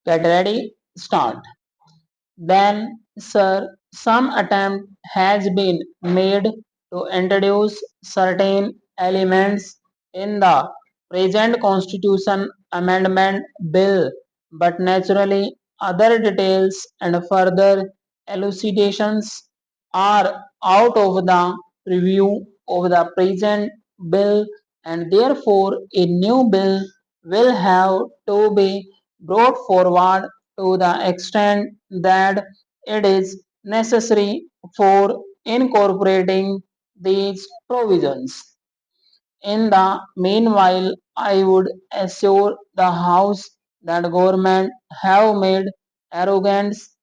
Get ready, start. Then, sir, some attempt has been made to introduce certain elements in the present Constitution Amendment Bill, but naturally other details and further elucidations are out of the preview of the present bill, and therefore a new bill will have to be brought forward to the extent that it is necessary for incorporating these provisions. In the meanwhile, I would assure the House that government have made arrogance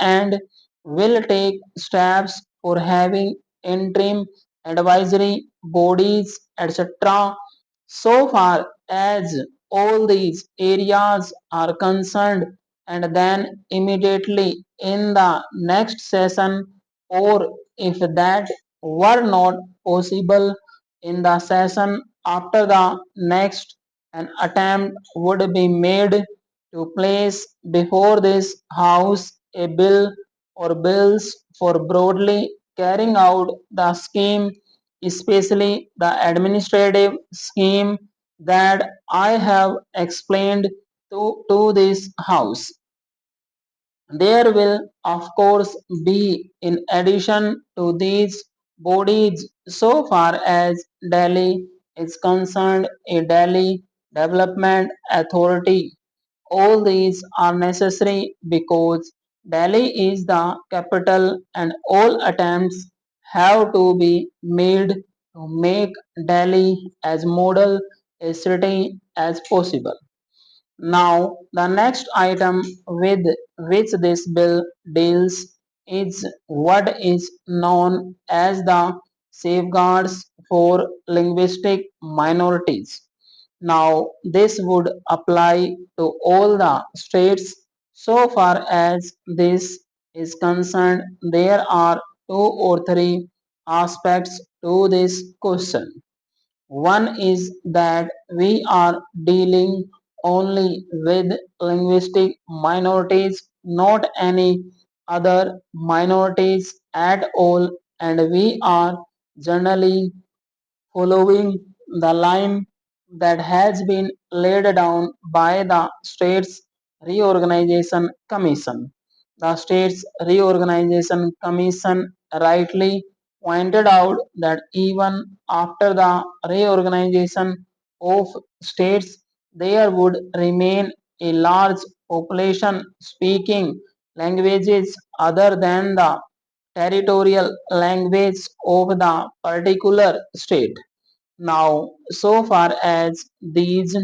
and will take steps for having interim advisory bodies, etc. So far as all these areas are concerned, and then immediately in the next session, or if that were not possible, in the session after the next, an attempt would be made to place before this House a bill or bills for broadly carrying out the scheme, especially the administrative scheme that I have explained to this House. There will, of course, be, in addition to these bodies, so far as Delhi is concerned, a Delhi Development Authority. All these are necessary because Delhi is the capital and all attempts have to be made to make Delhi as model a city as possible. Now, the next item with which this bill deals is what is known as the safeguards for linguistic minorities. Now, this would apply to all the states. So far as this is concerned, there are two or three aspects to this question. One is that we are dealing only with linguistic minorities, not any other minorities at all, and we are generally following the line that has been laid down by the States Reorganization Commission. The States Reorganization Commission rightly pointed out that even after the reorganization of states, there would remain a large population speaking languages other than the territorial language of the particular state. Now, so far as these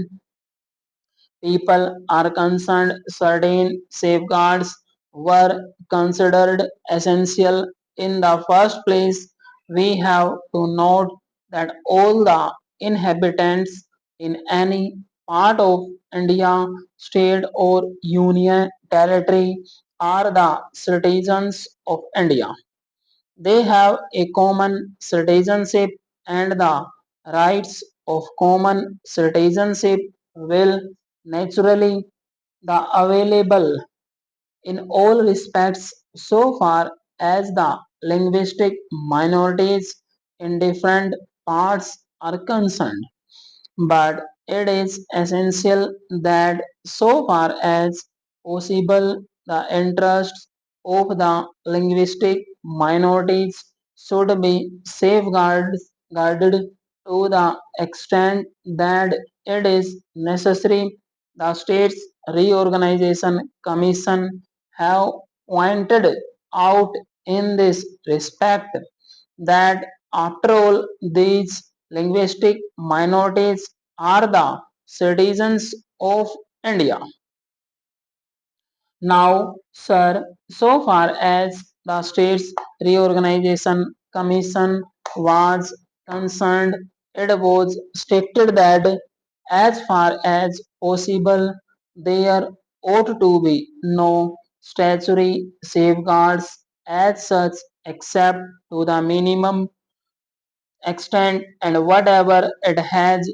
people are concerned, certain safeguards were considered essential. In the first place, we have to note that all the inhabitants in any part of India, state or union territory are the citizens of India. They have a common citizenship, and the rights of common citizenship will naturally the available in all respects so far as the linguistic minorities in different parts are concerned. But it is essential that so far as possible the interests of the linguistic minorities should be safeguarded to the extent that it is necessary. The States Reorganization Commission have pointed out in this respect that after all these linguistic minorities are the citizens of India. Now, sir, so far as the States Reorganization Commission was concerned, it was stated that as far as possible, there ought to be no statutory safeguards as such except to the minimum extent, and whatever it has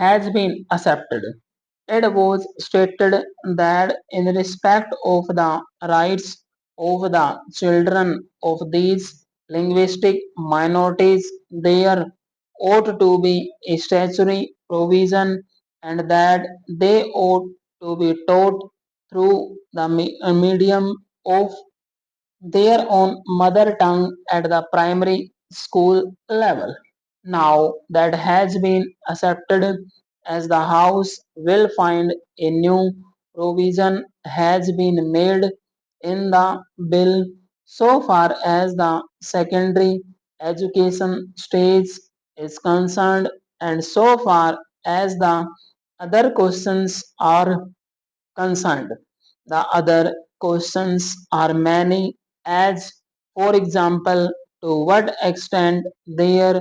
has been accepted. It was stated that in respect of the rights of the children of these linguistic minorities, there ought to be a statutory provision and that they ought to be taught through the medium of their own mother tongue at the primary school level. Now that has been accepted as the House will find a new provision has been made in the bill so far as the secondary education stage is concerned and so far as the other questions are concerned. The other questions are many, as for example, to what extent there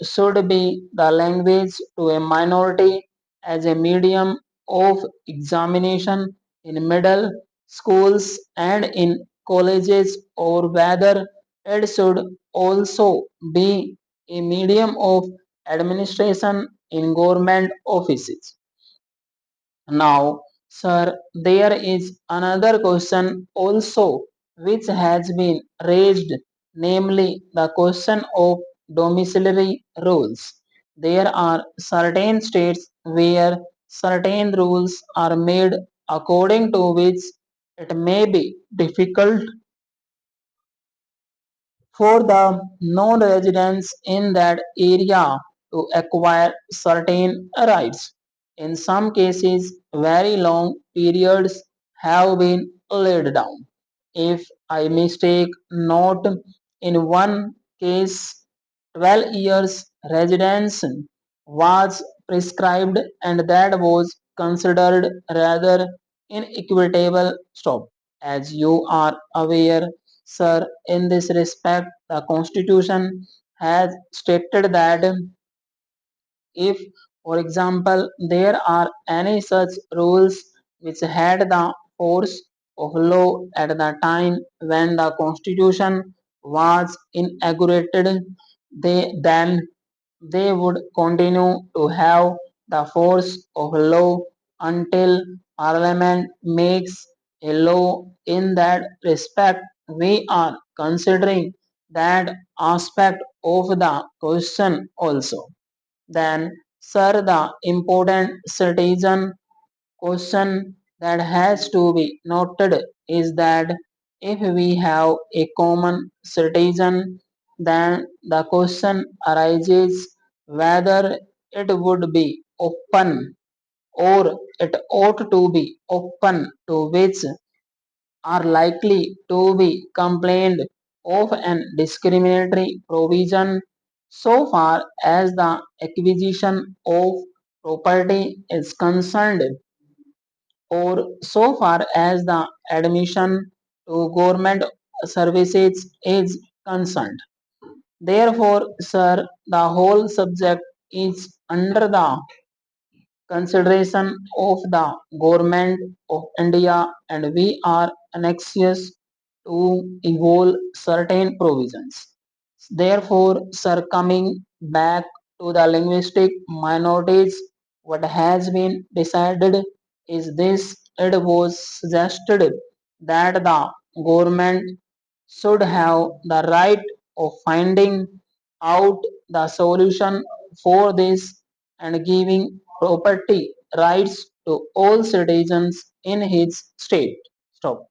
should be the language to a minority as a medium of examination in middle schools and in colleges, or whether it should also be a medium of administration in government offices. Now, sir, there is another question also which has been raised, namely the question of domiciliary rules. There are certain states where certain rules are made according to which it may be difficult for the non-residents in that area to acquire certain rights. In some cases, very long periods have been laid down. If I mistake not, in one case, 12 years residence was prescribed and that was considered rather inequitable. Stop. As you are aware, sir, in this respect, the Constitution has stated that if, for example, there are any such rules which had the force of law at the time when the Constitution was inaugurated, then they would continue to have the force of law until Parliament makes a law in that respect. We are considering that aspect of the question also. Then, sir, the important citizen question that has to be noted is that if we have a common citizen, then the question arises whether it would be open or it ought to be open to which are likely to be complained of an discriminatory provision so far as the acquisition of property is concerned or so far as the admission to government services is concerned. Therefore, sir, the whole subject is under the consideration of the government of India and we are anxious to evolve certain provisions. Therefore, sir, coming back to the linguistic minorities, what has been decided is this: it was suggested that the government should have the right of finding out the solution for this and giving property rights to all citizens in his state. Stop.